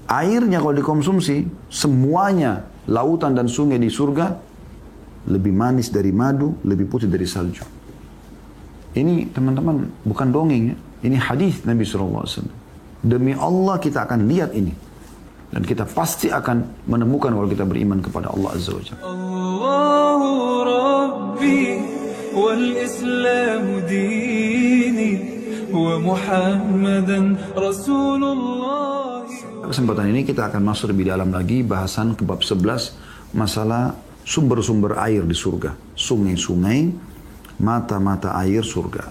Airnya kalau dikonsumsi, semuanya lautan dan sungai di surga lebih manis dari madu, lebih putih dari salju. Ini teman-teman bukan dongeng ya. Ini hadis Nabi SAW. Demi Allah kita akan lihat ini. Dan kita pasti akan menemukan kalau kita beriman kepada Allah Azza wa Jalla. Allahu Rabbi wal Islam dini wa Muhammadan Rasulullah. Kesempatan ini kita akan masuk lebih dalam lagi bahasan ke bab 11 masalah sumber-sumber air di surga. Sungai-sungai, mata-mata air surga.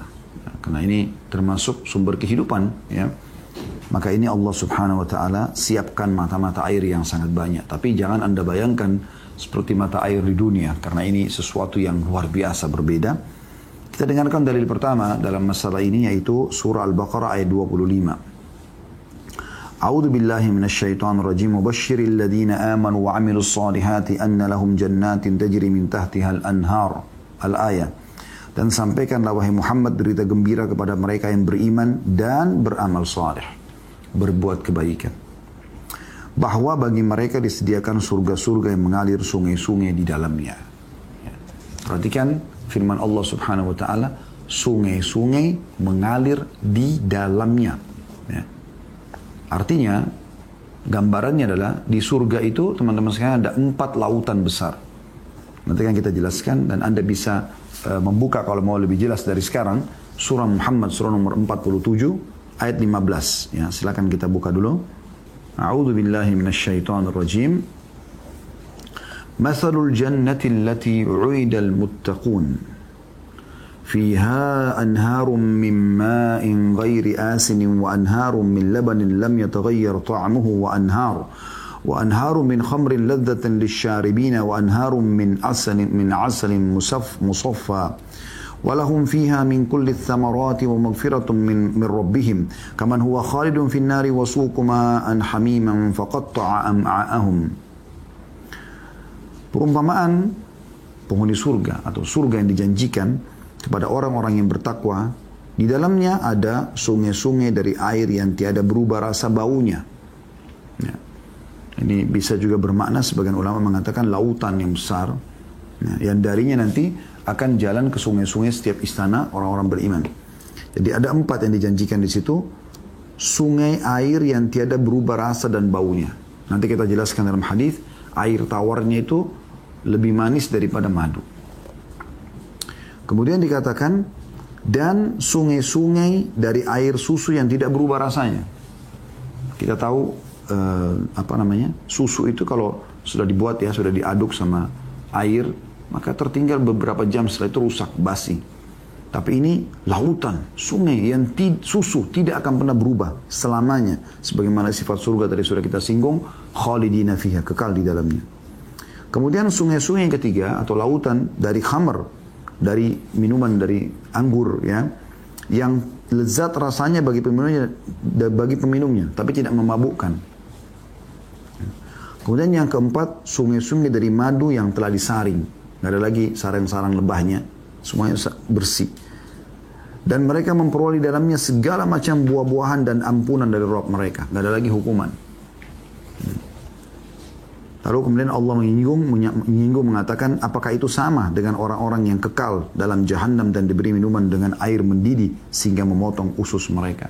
Ya, karena ini termasuk sumber kehidupan ya. Maka ini Allah Subhanahu wa taala siapkan mata-mata air yang sangat banyak. Tapi jangan Anda bayangkan seperti mata air di dunia karena ini sesuatu yang luar biasa berbeda. Kita dengarkan dalil pertama dalam masalah ini yaitu surah Al-Baqarah ayat 25. A'udzu billahi minasyaitonir rajim. Wabashshiril ladzina amanu wa 'amilus solihati anna lahum jannatin tajri min tahtiha al-anhar. Al-ayah. Dan sampaikanlah wahai Muhammad berita gembira kepada mereka yang beriman dan beramal saleh, berbuat kebaikan, bahwa bagi mereka disediakan surga-surga yang mengalir sungai-sungai di dalamnya. Perhatikan firman Allah Subhanahu wa taala, sungai-sungai mengalir di dalamnya. Ya. Artinya gambarannya adalah di surga itu teman-teman sekalian ada 4 lautan besar. Nanti kan kita jelaskan dan Anda bisa membuka kalau mau lebih jelas dari sekarang surah Muhammad surah nomor 47 ayat 15 ya, silakan kita buka dulu. A'udzu billahi minasyaitonir rajim. Mathalul jannati allati 'u'idal muttaqun فيها أنهار من ماء غير آسن وأنهار من لبن لم يتغير طعمه وأنهار من خمر لذة للشاربين وأنهار من عسل مصفى ولهم فيها من كل الثمرات ومغفرة من ربهم كمن هو خالد في النار وسوق ماء حميما فقطع أمعاءهم. Perumpamaan penghuni surga atau surga yang dijanjikan kepada orang-orang yang bertakwa, di dalamnya ada sungai-sungai dari air yang tiada berubah rasa baunya. Ya. Ini bisa juga bermakna sebagian ulama mengatakan lautan yang besar, ya, yang darinya nanti akan jalan ke sungai-sungai setiap istana orang-orang beriman. Jadi ada 4 yang dijanjikan di situ, sungai air yang tiada berubah rasa dan baunya. Nanti kita jelaskan dalam hadis, air tawarnya itu lebih manis daripada madu. Kemudian dikatakan, dan sungai-sungai dari air susu yang tidak berubah rasanya. Kita tahu, susu itu kalau sudah dibuat ya, sudah diaduk sama air, maka tertinggal beberapa jam setelah itu rusak, basi. Tapi ini lautan, sungai yang susu tidak akan pernah berubah selamanya. Sebagaimana sifat surga tadi sudah kita singgung, khalidina fiha, kekal di dalamnya. Kemudian sungai-sungai yang ketiga atau lautan dari khamr, dari minuman dari anggur ya, yang lezat rasanya bagi peminumnya tapi tidak memabukkan. Kemudian yang keempat, sungai-sungai dari madu yang telah disaring, nggak ada lagi sarang-sarang lebahnya, semuanya bersih. Dan mereka memperoleh di dalamnya segala macam buah-buahan dan ampunan dari Rabb mereka, nggak ada lagi hukuman. Lalu kemudian Allah menyinggung mengatakan, apakah itu sama dengan orang-orang yang kekal dalam jahanam dan diberi minuman dengan air mendidih sehingga memotong usus mereka.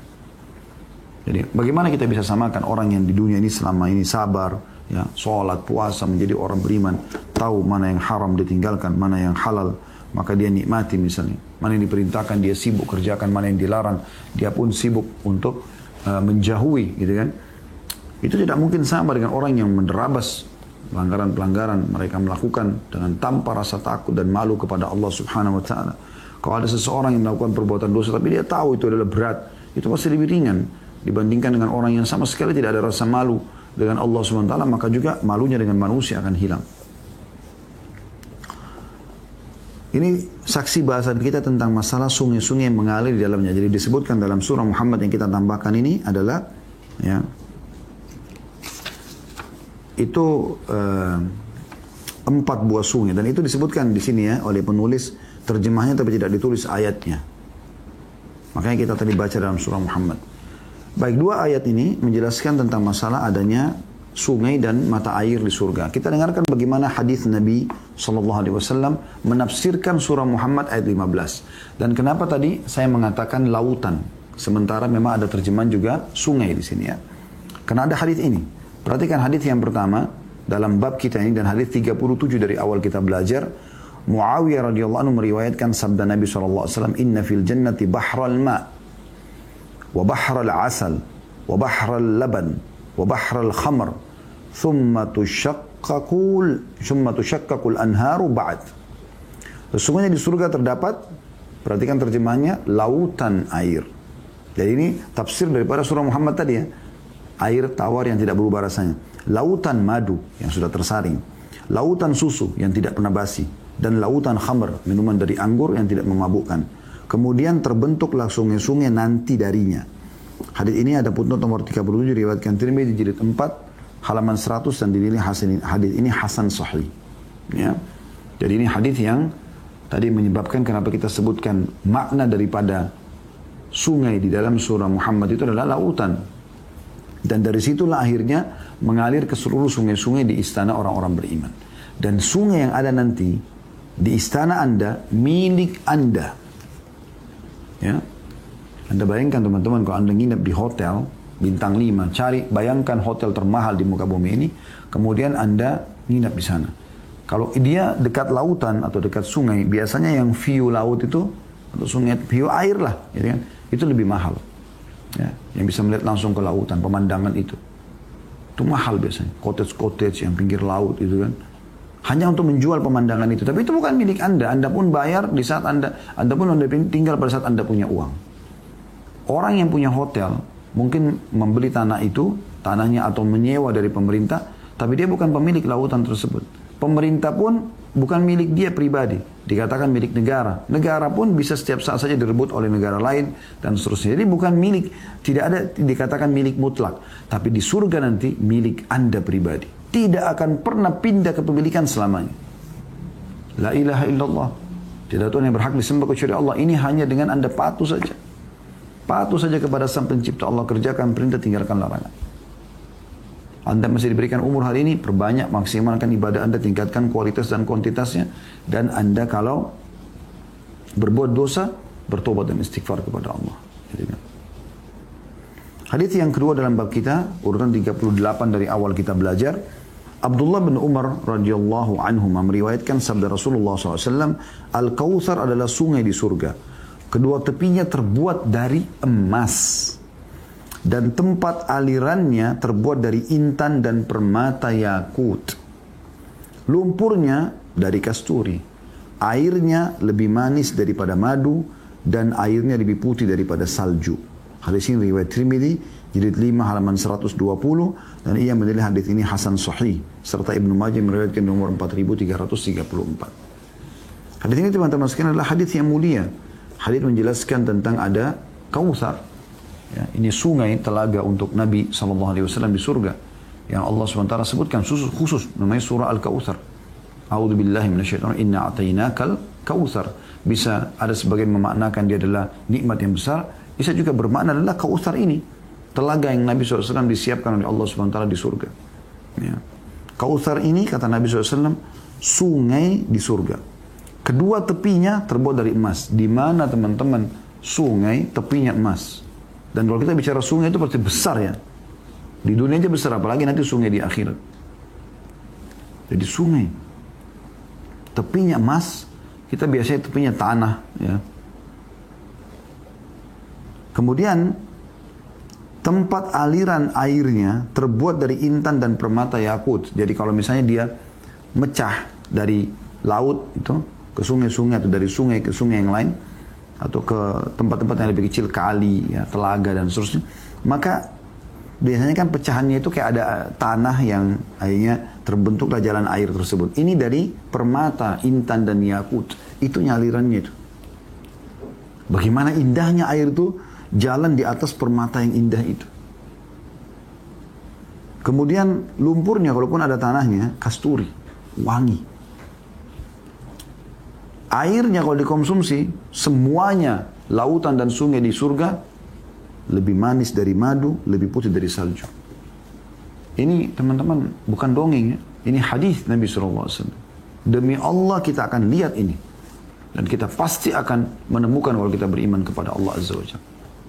Jadi bagaimana kita bisa samakan orang yang di dunia ini selama ini sabar, ya, sholat, puasa, menjadi orang beriman, tahu mana yang haram ditinggalkan, mana yang halal, maka dia nikmati misalnya. Mana yang diperintahkan dia sibuk kerjakan, mana yang dilarang dia pun sibuk untuk menjauhi, gitu kan. Itu tidak mungkin sama dengan orang yang menerabas pelanggaran-pelanggaran mereka melakukan dengan tanpa rasa takut dan malu kepada Allah Subhanahu wa taala. Kalau ada seseorang yang melakukan perbuatan dosa tapi dia tahu itu adalah berat, itu pasti lebih ringan dibandingkan dengan orang yang sama sekali tidak ada rasa malu dengan Allah Subhanahu wa taala, maka juga malunya dengan manusia akan hilang. Ini saksi bahasan kita tentang masalah sungai-sungai yang mengalir di dalamnya. Jadi disebutkan dalam surah Muhammad yang kita tambahkan ini adalah ya, itu 4 buah sungai, dan itu disebutkan di sini ya oleh penulis terjemahnya tapi tidak ditulis ayatnya. Makanya kita tadi baca dalam surah Muhammad. Baik, dua ayat ini menjelaskan tentang masalah adanya sungai dan mata air di surga. Kita dengarkan bagaimana hadis Nabi SAW menafsirkan surah Muhammad ayat 15. Dan kenapa tadi saya mengatakan lautan, sementara memang ada terjemahan juga sungai di sini ya. Karena ada hadis ini. Perhatikan hadis yang pertama dalam bab kita ini dan hadis 37 dari awal kita belajar. Muawiyah radhiyallahu anhu meriwayatkan sabda Nabi SAW, "Inna fil jannati bahral ma' wa bahral asal wa bahral laban wa bahral khamr thumma tushaqqaqul anharu ba'd." Sesungguhnya di surga terdapat, perhatikan terjemahannya, lautan air. Jadi ini tafsir daripada surah Muhammad tadi ya. Air tawar yang tidak berubah rasanya. Lautan madu yang sudah tersaring. Lautan susu yang tidak pernah basi. Dan lautan khamr, minuman dari anggur yang tidak memabukkan. Kemudian terbentuklah sungai-sungai nanti darinya. Hadis ini ada putnot nomor 37 diriwayatkan Tirmidzi jilid 4 halaman 100 dan dinilai hadis ini hasan sahih. Ya. Jadi ini hadis yang tadi menyebabkan kenapa kita sebutkan makna daripada sungai di dalam surah Muhammad itu adalah lautan. Dan dari situlah akhirnya mengalir ke seluruh sungai-sungai di istana orang-orang beriman. Dan sungai yang ada nanti di istana Anda milik Anda. Ya. Anda bayangkan teman-teman kalau Anda nginep di hotel bintang 5, bayangkan hotel termahal di muka bumi ini, kemudian Anda nginep di sana. Kalau dia dekat lautan atau dekat sungai, biasanya yang view laut itu atau sungai view air lah, gitu kan? Itu lebih mahal. Ya, yang bisa melihat langsung ke lautan, pemandangan itu mahal biasanya. Cottage-cottage yang pinggir laut itu kan, hanya untuk menjual pemandangan itu. Tapi itu bukan milik Anda. Anda pun bayar di saat Anda pun tinggal pada saat Anda punya uang. Orang yang punya hotel mungkin membeli tanah itu, tanahnya atau menyewa dari pemerintah, tapi dia bukan pemilik lautan tersebut. Pemerintah pun bukan milik dia pribadi, dikatakan milik negara. Negara pun bisa setiap saat saja direbut oleh negara lain dan seterusnya. Jadi bukan milik, tidak ada dikatakan milik mutlak. Tapi di surga nanti milik Anda pribadi. Tidak akan pernah pindah kepemilikan selamanya. La ilaha illallah. Tidak Tuhan yang berhak disembah kecuali Allah. Ini hanya dengan Anda patuh saja. Patuh saja kepada Sang Pencipta Allah, kerjakan perintah, tinggalkan larangan. Anda masih diberikan umur hari ini, perbanyak, maksimalkan ibadah Anda, tingkatkan kualitas dan kuantitasnya. Dan Anda kalau berbuat dosa, bertobat dan istighfar kepada Allah. Hadis yang kedua dalam bab kita, urutan 38 dari awal kita belajar. Abdullah bin Umar radhiyallahu anhu meriwayatkan sabda Rasulullah SAW, Al-Kautsar adalah sungai di surga. Kedua tepinya terbuat dari emas. Dan tempat alirannya terbuat dari intan dan permata yakut. Lumpurnya dari kasturi. Airnya lebih manis daripada madu. Dan airnya lebih putih daripada salju. Hadis ini riwayat Tirmidzi, jilid 5 halaman 120. Dan ia menilai hadis ini hasan sahih. Serta Ibnu Majah meriwayatkan nomor 4334. Hadis ini teman-teman sekalian adalah hadis yang mulia. Hadis menjelaskan tentang ada Kautsar. Ya, ini sungai telaga untuk Nabi SAW di surga yang Allah SWT sebutkan khusus namanya surah Al-Kautsar. A'udzubillahi minasyaitonir inna a'tainakal kautsar. Bisa ada sebagian memaknakan dia adalah nikmat yang besar, bisa juga bermakna adalah Kautsar ini telaga yang Nabi SAW disiapkan oleh Allah SWT di surga. Ya. Kautsar ini kata Nabi SAW sungai di surga. Kedua tepinya terbuat dari emas. Di mana teman-teman sungai tepinya emas. Dan kalau kita bicara sungai itu pasti besar ya. Di dunia aja besar, apalagi nanti sungai di akhirat. Jadi sungai. Tepinya emas, kita biasanya tepinya tanah ya. Kemudian tempat aliran airnya terbuat dari intan dan permata yakut. Jadi kalau misalnya dia mecah dari laut itu ke sungai-sungai atau dari sungai ke sungai yang lain, atau ke tempat-tempat yang lebih kecil, kali, ya, telaga dan seterusnya, maka biasanya kan pecahannya itu kayak ada tanah yang akhirnya terbentuklah jalan air tersebut. Ini dari permata, intan dan yakut. Itu nyalirannya itu. Bagaimana indahnya air itu jalan di atas permata yang indah itu. Kemudian lumpurnya walaupun ada tanahnya, kasturi, wangi. Airnya kalau dikonsumsi, semuanya lautan dan sungai di surga lebih manis dari madu, lebih putih dari salju. Ini teman-teman bukan dongeng ya. Ini hadis Nabi SAW. Demi Allah kita akan lihat ini. Dan kita pasti akan menemukan kalau kita beriman kepada Allah Azza wa Jalla.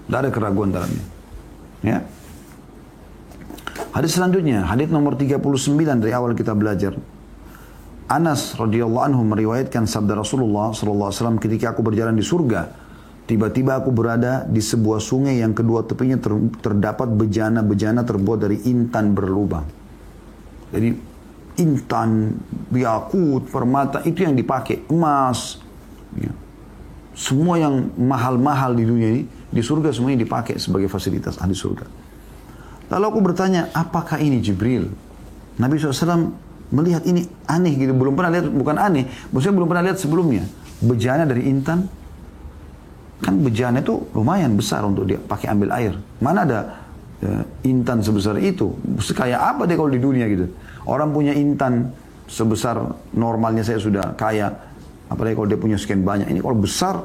Tidak ada keraguan dalamnya. Ya. Hadis selanjutnya, hadis nomor 39 dari awal kita belajar. Anas radhiyallahu anhu meriwayatkan sabda Rasulullah sallallahu alaihi wasallam, ketika aku berjalan di surga, tiba-tiba aku berada di sebuah sungai yang kedua tepinya terdapat bejana-bejana terbuat dari intan berlubang. Jadi intan, yakut, permata itu yang dipakai, emas, ya. Semua yang mahal-mahal di dunia ini di surga semuanya dipakai sebagai fasilitas ahli surga. Lalu aku bertanya, apakah ini Jibril? Nabi SAW melihat ini aneh gitu, belum pernah lihat, bukan aneh, maksudnya belum pernah lihat sebelumnya. Bejana dari intan, kan bejana itu lumayan besar untuk dia pakai ambil air. Mana ada intan sebesar itu? Kayak apa deh kalau di dunia gitu? Orang punya intan sebesar normalnya saya sudah kaya, apalagi kalau dia punya sekian banyak. Ini kalau besar,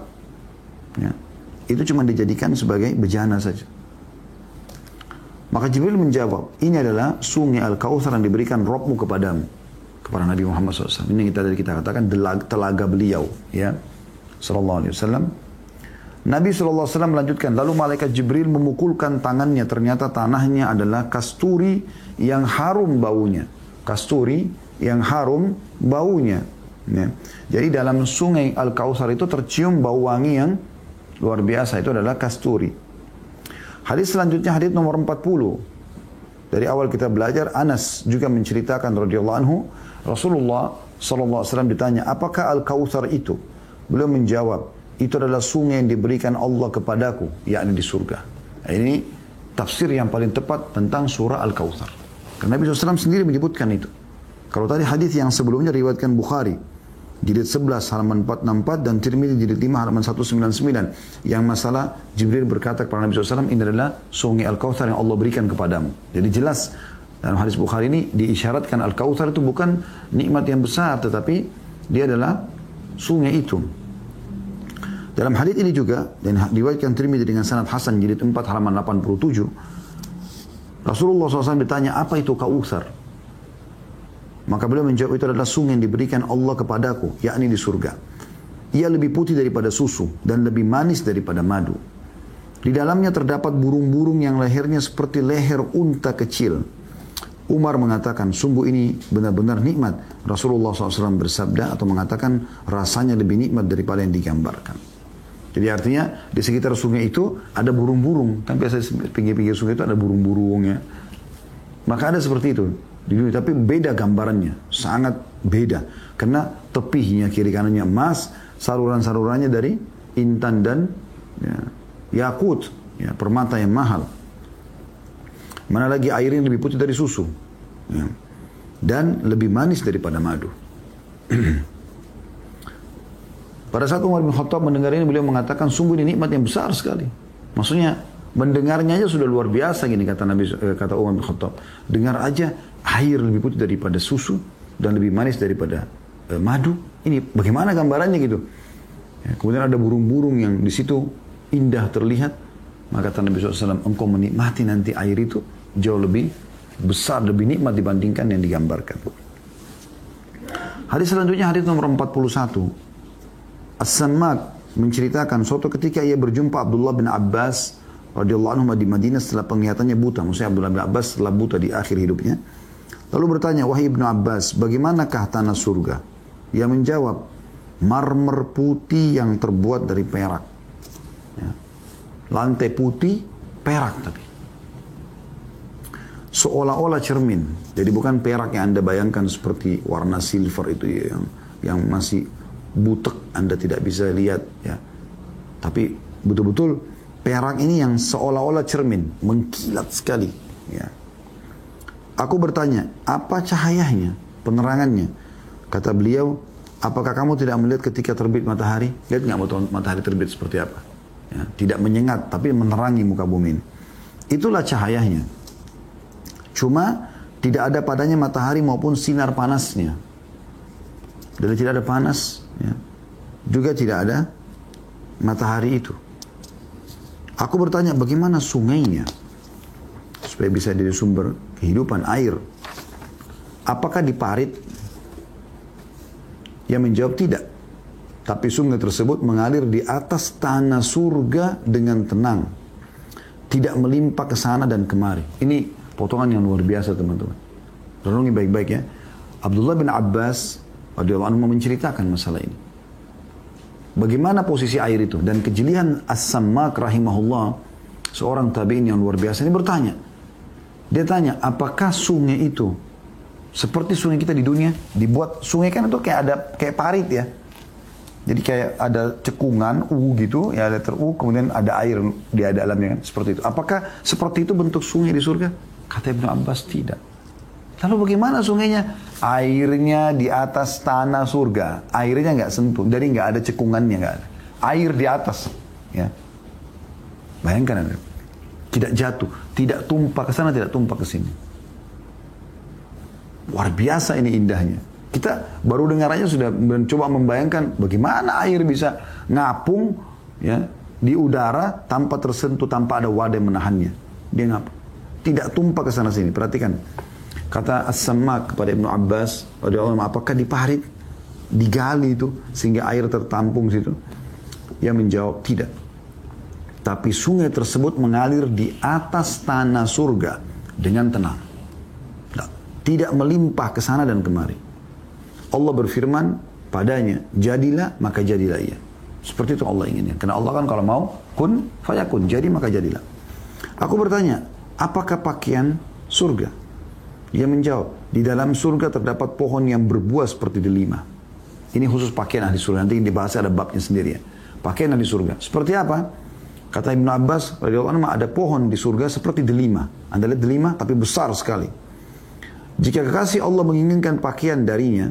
ya, itu cuma dijadikan sebagai bejana saja. Maka Jibril menjawab, ini adalah sungai Al-Kautsar yang diberikan Rabbmu kepadamu, kepada Nabi Muhammad SAW. Ini kita katakan telaga beliau, ya, Sallallahu Alaihi Wasallam. Nabi Sallallahu Alaihi Wasallam melanjutkan, lalu malaikat Jibril memukulkan tangannya, ternyata tanahnya adalah kasturi yang harum baunya. Kasturi yang harum baunya. Ya. Jadi dalam sungai Al-Kautsar itu tercium bau wangi yang luar biasa, itu adalah kasturi. Hadis selanjutnya, hadis nomor 40. Dari awal kita belajar, Anas juga menceritakan radhiyallahu anhu, Rasulullah sallallahu alaihi wasallam ditanya, apakah Al-Kautsar itu? Beliau menjawab, itu adalah sungai yang diberikan Allah kepadaku, yakni di surga. Nah, ini tafsir yang paling tepat tentang surah Al-Kautsar. Karena Nabi SAW sendiri menyebutkan itu. Kalau tadi hadis yang sebelumnya diriwayatkan Bukhari, jilid 11 halaman 464 dan Tirmidzi jilid 5 halaman 199, yang masalah Jibril berkata kepada Nabi SAW, ini adalah sungai Al-Kautsar yang Allah berikan kepadamu. Jadi jelas dalam hadis Bukhari ini diisyaratkan Al-Kautsar itu bukan nikmat yang besar, tetapi dia adalah sungai itu. Dalam hadis ini juga, dan diriwayatkan Tirmidzi dengan sanad hasan jilid 4 halaman 87, Rasulullah SAW ditanya, apa itu Kautsar? Maka beliau menjawab, itu adalah sungai yang diberikan Allah kepadaku, yakni di surga. Ia lebih putih daripada susu dan lebih manis daripada madu. Di dalamnya terdapat burung-burung yang lehernya seperti leher unta kecil. Umar mengatakan, sungguh ini benar-benar nikmat. Rasulullah SAW bersabda atau mengatakan, rasanya lebih nikmat daripada yang digambarkan. Jadi artinya di sekitar sungai itu ada burung-burung. Kan biasa di pinggir-pinggir sungai itu ada burung-burungnya. Maka ada seperti itu di dunia, tapi beda gambarannya, sangat beda. Karena tepinya kiri kanannya emas, saluran-salurannya dari intan dan yakut, ya, permata yang mahal. Mana lagi air yang lebih putih dari susu, ya, dan lebih manis daripada madu. Pada saat Umar bin Khattab mendengar ini, beliau mengatakan, sungguh ini nikmat yang besar sekali. Maksudnya mendengarnya aja sudah luar biasa, gini kata Umar bin Khattab. Dengar aja air lebih putih daripada susu dan lebih manis daripada madu. Ini bagaimana gambarannya gitu? Ya, kemudian ada burung-burung yang di situ indah terlihat. Maka kata Nabi SAW, engkau menikmati nanti air itu jauh lebih besar, lebih nikmat dibandingkan yang digambarkan. Hadis selanjutnya, hadis nomor 41. As-Sammak menceritakan, suatu ketika ia berjumpa Abdullah bin Abbas radhiyallahu anhu di Madinah setelah penglihatannya buta. Maksudnya Abdullah bin Abbas setelah buta di akhir hidupnya. Lalu bertanya, wahai Ibnu Abbas, bagaimanakah tanah surga? Ia menjawab, marmer putih yang terbuat dari perak. Ya. Lantai putih, perak tapi. Seolah-olah cermin. Jadi bukan perak yang Anda bayangkan seperti warna silver itu ya, yang masih butek, Anda tidak bisa lihat. Ya. Tapi betul-betul perak ini yang seolah-olah cermin, mengkilat sekali. Ya. Aku bertanya, apa cahayanya, penerangannya? Kata beliau, apakah kamu tidak melihat ketika terbit matahari? Lihat nggak matahari terbit seperti apa? Ya, tidak menyengat, tapi menerangi muka bumi ini. Itulah cahayanya. Cuma tidak ada padanya matahari maupun sinar panasnya. Dan tidak ada panas, ya. Juga tidak ada matahari itu. Aku bertanya, bagaimana sungainya? Supaya bisa jadi sumber kehidupan air. Apakah diparit? Ia menjawab tidak. Tapi sungai tersebut mengalir di atas tanah surga dengan tenang. Tidak melimpah ke sana dan kemari. Ini potongan yang luar biasa teman-teman. Renungi baik-baik ya. Abdullah bin Abbas radhiyallahu anhu menceritakan masalah ini. Bagaimana posisi air itu. Dan kejelian As-Sammak rahimahullah, seorang tabi'in yang luar biasa ini bertanya. Dia tanya, apakah sungai itu seperti sungai kita di dunia? Dibuat sungai kan itu kayak parit ya. Jadi kayak ada cekungan gitu, ya letter U, kemudian ada air di dalamnya kan, seperti itu. Apakah seperti itu bentuk sungai di surga? Kata Ibnu Abbas tidak. Lalu bagaimana sungainya? Airnya di atas tanah surga, airnya nggak sentuh, jadi nggak ada cekungannya, nggak ada. Air di atas, ya. Bayangkan Anda, tidak jatuh, tidak tumpah ke sana, tidak tumpah ke sini. Luar biasa ini indahnya. Kita baru dengar aja sudah mencoba membayangkan bagaimana air bisa ngapung ya di udara tanpa tersentuh, tanpa ada wadah yang menahannya. Dia ngapung. Tidak tumpah ke sana sini. Perhatikan. Kata As-Sammak kepada Ibnu Abbas, apakah diparit, digali itu sehingga air tertampung situ? Ia menjawab tidak. Tapi sungai tersebut mengalir di atas tanah surga dengan tenang. Tidak melimpah ke sana dan kemari. Allah berfirman padanya, jadilah maka jadilah ia. Seperti itu Allah inginnya. Karena Allah kan kalau mau kun fayakun, jadi maka jadilah. Aku bertanya, apakah pakaian surga? Ia menjawab, di dalam surga terdapat pohon yang berbuah seperti delima. Ini khusus pakaian ahli surga. Nanti dibahas ada babnya sendiri ya. Pakaian ahli surga. Seperti apa? Kata Ibnu Abbas, ada pohon di surga seperti delima. Anda lihat delima tapi besar sekali. Jika kekasih Allah menginginkan pakaian darinya,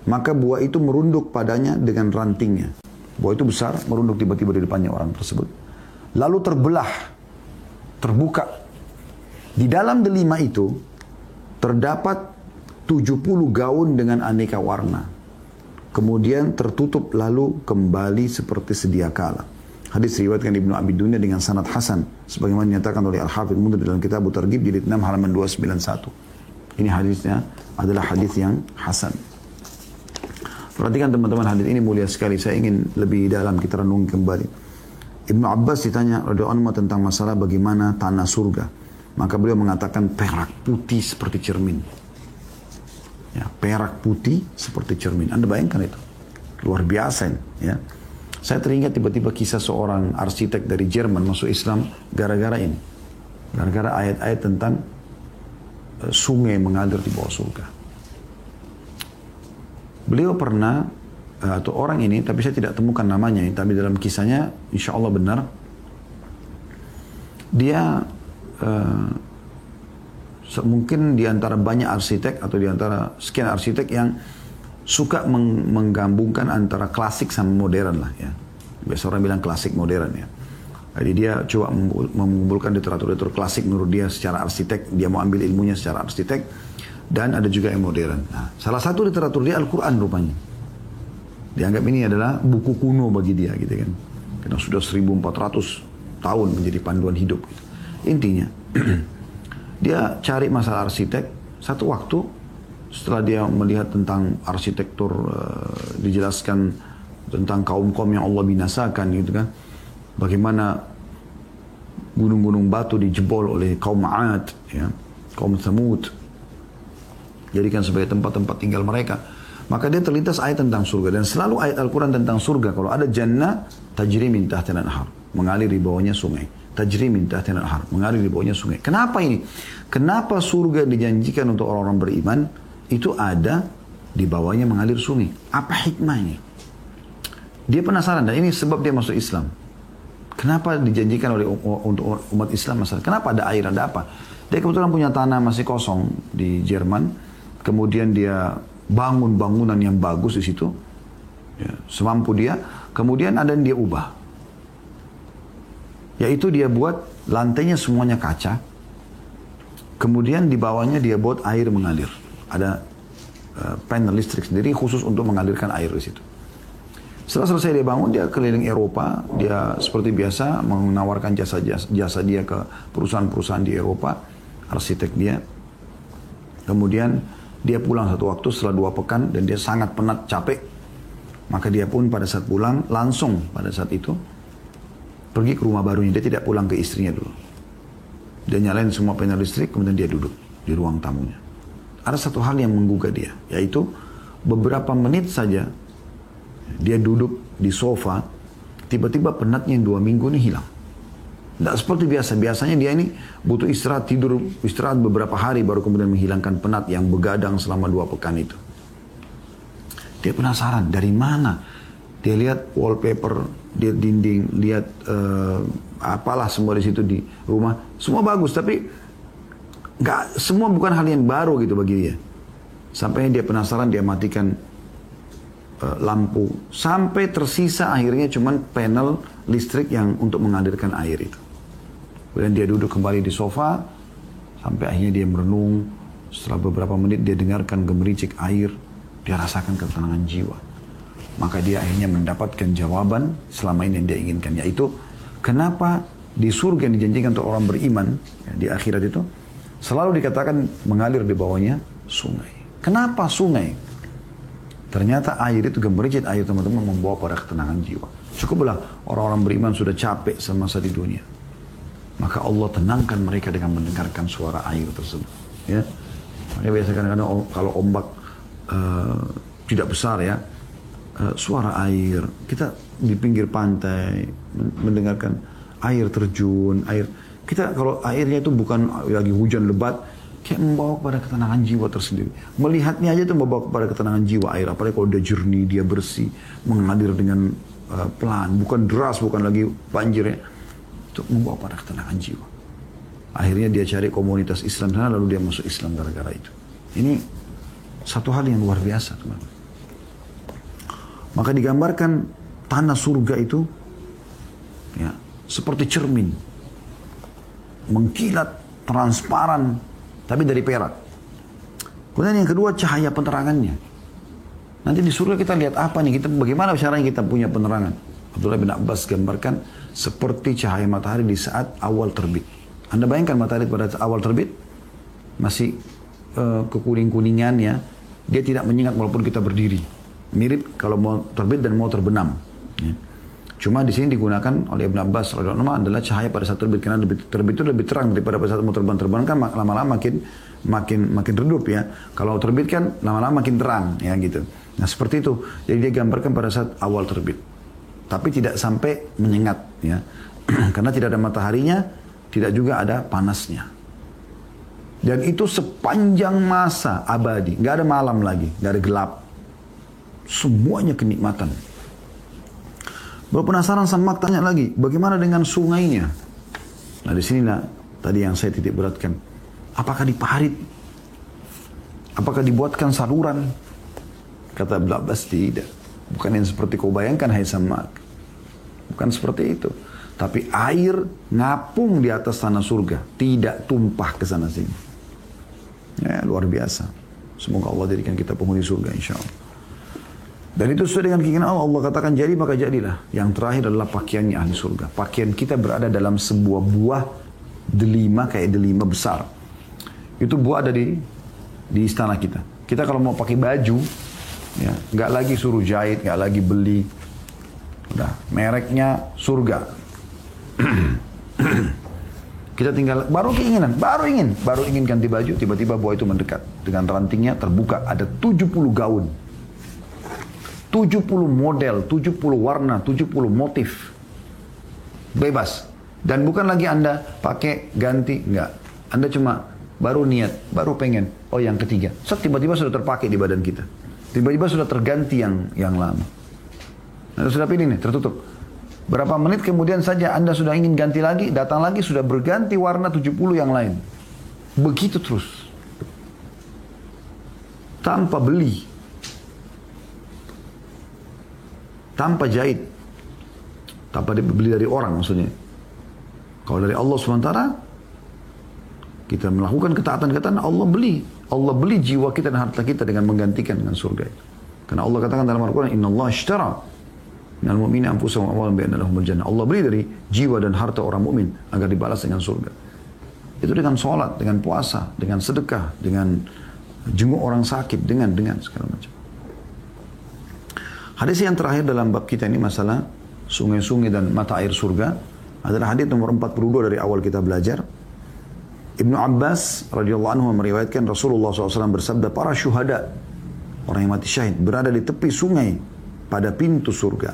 maka buah itu merunduk padanya dengan rantingnya. Buah itu besar, merunduk tiba-tiba di depannya orang tersebut. Lalu terbelah, terbuka. Di dalam delima itu, terdapat 70 gaun dengan aneka warna. Kemudian tertutup lalu kembali seperti sedia kala. Hadis riwayatkan Ibnu Abi Dunya dengan sanad hasan. Sebagaimana dinyatakan oleh Al-Hafidh Mundhir dalam kitab Targhib jilid 6 halaman 291. Ini hadisnya adalah hadis yang hasan. Perhatikan teman-teman, hadis ini mulia sekali. Saya ingin lebih dalam kita renungi kembali. Ibnu Abbas ditanya radhiyallahu anhu tentang masalah bagaimana tanah surga. Maka beliau mengatakan perak putih seperti cermin. Ya, perak putih seperti cermin. Anda bayangkan itu. Luar biasa ya. Saya teringat tiba-tiba kisah seorang arsitek dari Jerman masuk Islam gara-gara ini. Gara-gara ayat-ayat tentang sungai mengalir di bawah surga. Beliau pernah, atau orang ini, tapi saya tidak temukan namanya, tapi dalam kisahnya insya Allah benar. Dia mungkin di antara banyak arsitek atau di antara sekian arsitek yang suka menggabungkan antara klasik sama modern lah ya. Biasa orang bilang klasik modern ya. Jadi dia coba mengumpulkan literatur klasik menurut dia secara arsitek, dia mau ambil ilmunya secara arsitek, dan ada juga yang modern. Nah, salah satu literatur dia Al-Quran rupanya. Dianggap ini adalah buku kuno bagi dia gitu kan. Karena sudah 1400 tahun menjadi panduan hidup gitu. Intinya, dia cari masalah arsitek, satu waktu setelah dia melihat tentang arsitektur, dijelaskan tentang kaum-kaum yang Allah binasakan gitu kan. Bagaimana gunung-gunung batu dijebol oleh kaum Ad, ya, kaum Thamud, jadikan sebagai tempat-tempat tinggal mereka. Maka dia terlintas ayat tentang surga. Dan selalu ayat Al-Quran tentang surga. Kalau ada jannah, tajri min tahtina al-anhar, mengalir di bawahnya sungai. Tajri min tahtina al-anhar, mengalir di bawahnya sungai. Kenapa ini? Kenapa surga dijanjikan untuk orang-orang beriman? Itu ada di bawahnya mengalir sungai. Apa hikmahnya? Dia penasaran, dan ini sebab dia masuk Islam. Kenapa dijanjikan oleh untuk umat Islam masalah? Kenapa ada air, ada apa? Dia kebetulan punya tanah masih kosong di Jerman. Kemudian dia bangun bangunan yang bagus di situ, ya, semampu dia. Kemudian ada yang dia ubah, yaitu dia buat lantainya semuanya kaca. Kemudian di bawahnya dia buat air mengalir. Ada panel listrik sendiri khusus untuk mengalirkan air di situ. Setelah selesai dia bangun, dia keliling Eropa. Dia seperti biasa menawarkan jasa dia ke perusahaan-perusahaan di Eropa, arsitek dia. Kemudian dia pulang satu waktu setelah 2 pekan dan dia sangat penat, capek. Maka dia pun pada saat pulang, langsung pada saat itu pergi ke rumah barunya. Dia tidak pulang ke istrinya dulu. Dia nyalain semua panel listrik, kemudian dia duduk di ruang tamunya. Ada satu hal yang menggugah dia, yaitu beberapa menit saja dia duduk di sofa, tiba-tiba penatnya yang 2 minggu ini hilang. Tidak seperti biasa. Biasanya dia ini butuh istirahat, istirahat beberapa hari baru kemudian menghilangkan penat yang begadang selama 2 pekan itu. Dia penasaran dari mana. Dia lihat wallpaper, dia dinding, lihat apalah semua di situ di rumah, semua bagus, tapi nggak, semua bukan hal yang baru gitu bagi dia. Sampai dia penasaran, dia matikan lampu, sampai tersisa akhirnya cuman panel listrik yang untuk mengalirkan air itu. Kemudian dia duduk kembali di sofa, sampai akhirnya dia merenung. Setelah beberapa menit dia dengarkan gemericik air, dia rasakan ketenangan jiwa. Maka dia akhirnya mendapatkan jawaban selama ini yang dia inginkan, yaitu kenapa di surga yang dijanjikan untuk orang beriman, ya, di akhirat itu selalu dikatakan mengalir di bawahnya sungai. Kenapa sungai? Ternyata air itu, gemericit air teman-teman, membawa pada ketenangan jiwa. Cukuplah orang-orang beriman sudah capek semasa di dunia, maka Allah tenangkan mereka dengan mendengarkan suara air tersebut. Ya, makanya biasa kadang-kadang kalau ombak tidak besar ya, suara air, kita di pinggir pantai mendengarkan air terjun, air. Kita kalau airnya itu bukan lagi hujan lebat, kayak membawa kepada ketenangan jiwa tersendiri. Melihatnya aja itu membawa kepada ketenangan jiwa air. Apalagi kalau dia jernih, dia bersih, mengalir dengan pelan, bukan deras, bukan lagi banjir ya. Itu membawa pada ketenangan jiwa. Akhirnya dia cari komunitas Islam sana, lalu dia masuk Islam gara-gara itu. Ini satu hal yang luar biasa, teman-teman. Maka digambarkan tanah surga itu ya, seperti cermin, mengkilat, transparan, tapi dari perak. Kemudian yang kedua, cahaya penerangannya. Nanti di surga kita lihat apa nih, kita bagaimana caranya kita punya penerangan. Abdullah bin Abbas gambarkan seperti cahaya matahari di saat awal terbit. Anda bayangkan matahari pada awal terbit masih kekuning-kuningan ya, dia tidak menyengat walaupun kita berdiri. Mirip kalau mau terbit dan mau terbenam. Ya. Cuma di sini digunakan oleh Ibn Abbas radhiyallahu anhu adalah cahaya pada saat terbit, karena terbit itu lebih terang daripada pada saat mau terbang kan lama-lama makin redup ya. Kalau terbit kan lama-lama makin terang ya gitu. Nah seperti itu. Jadi dia gambarkan pada saat awal terbit. Tapi tidak sampai menyengat ya. Karena tidak ada mataharinya, tidak juga ada panasnya. Dan itu sepanjang masa abadi, nggak ada malam lagi, nggak ada gelap. Semuanya kenikmatan. Baru penasaran sama tanya lagi, bagaimana dengan sungainya? Nah di sinilah tadi yang saya titik beratkan. Apakah diparit? Apakah dibuatkan saluran? Kata Ibn Abbas, tidak. Bukan yang seperti kau bayangkan, hai Samak. Bukan seperti itu. Tapi air ngapung di atas tanah surga, tidak tumpah ke sana sini. Ya, luar biasa. Semoga Allah jadikan kita penghuni surga insyaAllah. Dan itu sesuai dengan keinginan Allah. Allah katakan jadi maka jadilah. Yang terakhir adalah pakaiannya ahli surga. Pakaian kita berada dalam sebuah buah delima, kayak delima besar. Itu buah ada di istana kita. Kita kalau mau pakai baju, ya, nggak lagi suruh jahit, nggak lagi beli. Udah, mereknya surga. Kita tinggal, baru ingin ganti baju, tiba-tiba buah itu mendekat. Dengan rantingnya terbuka, ada 70 gaun. 70 model, 70 warna, 70 motif. Bebas. Dan bukan lagi Anda pakai ganti, enggak. Anda cuma baru niat, baru pengen. Oh yang ketiga. Tiba-tiba sudah terpakai di badan kita. Tiba-tiba sudah terganti yang lama. Nah, sudah pilih nih, tertutup. Berapa menit kemudian saja Anda sudah ingin ganti lagi, datang lagi sudah berganti warna 70 yang lain. Begitu terus. Tanpa beli. Tanpa jahit. Tanpa dibeli dari orang maksudnya. Kalau dari Allah SWT, kita melakukan ketaatan-ketaatan, Allah beli. Allah beli jiwa kita dan harta kita dengan menggantikan dengan surga itu. Karena Allah katakan dalam Al-Quran, Inna Allah ishtara Minal mu'mini anfusahum wa amwalahum bi anna lahumul jannah. Allah beri dari jiwa dan harta orang mukmin agar dibalas dengan surga. Itu dengan sholat, dengan puasa, dengan sedekah, dengan jenguk orang sakit, dengan segala macam. Hadis yang terakhir dalam bab kita ini masalah sungai-sungai dan mata air surga adalah hadis nomor 42 dari awal kita belajar. Ibnu Abbas radhiyallahu anhu meriwayatkan Rasulullah SAW bersabda, para syuhada, orang yang mati syahid, berada di tepi sungai pada pintu surga.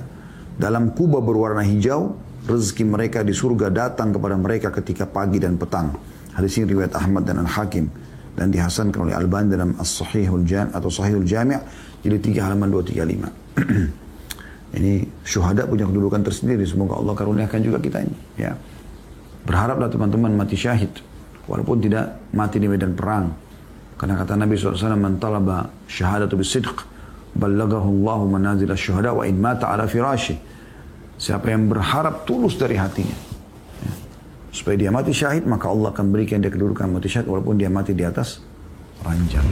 Dalam kubah berwarna hijau, rezeki mereka di surga datang kepada mereka ketika pagi dan petang. Hadis ini riwayat Ahmad dan Al-Hakim dan dihasankan oleh Albani dalam As-Sahihul Jami' atau Sahihul Jami' jadi 3 halaman 235. Ini syuhada punya kedudukan tersendiri. Semoga Allah karuniakan juga kita ini. Ya. Berharaplah teman-teman mati syahid, walaupun tidak mati di medan perang. Karena kata Nabi SAW, man talaba syahadatu bisidq, ballagahu Allahu manazil syuhada wa in mata ala firashi. Siapa yang berharap tulus dari hatinya, ya, supaya dia mati syahid, maka Allah akan berikan dia kedudukan mati syahid, walaupun dia mati di atas ranjang.